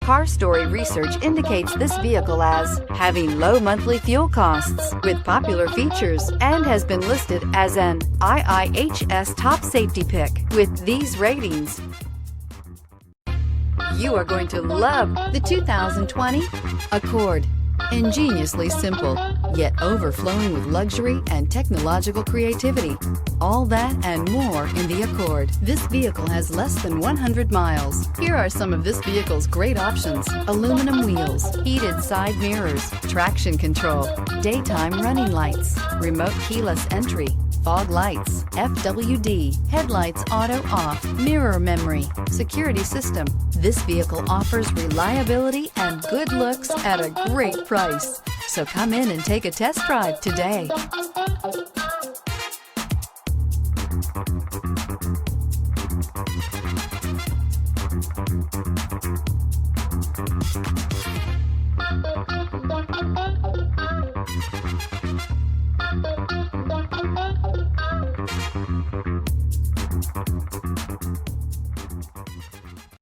Car Story research indicates this vehicle as having low monthly fuel costs with popular features and has been listed as an IIHS top safety pick with these ratings. You are going to love the 2020 Accord. Ingeniously simple, yet overflowing with luxury and technological creativity. All that and more in the Accord. This vehicle has less than 100 miles. Here are some of this vehicle's great options: aluminum wheels, heated side mirrors, traction control, daytime running lights, remote keyless entry, fog lights, FWD, headlights auto off, mirror memory, security system. This vehicle offers reliability and good looks at a great price. So come in and take a test drive today.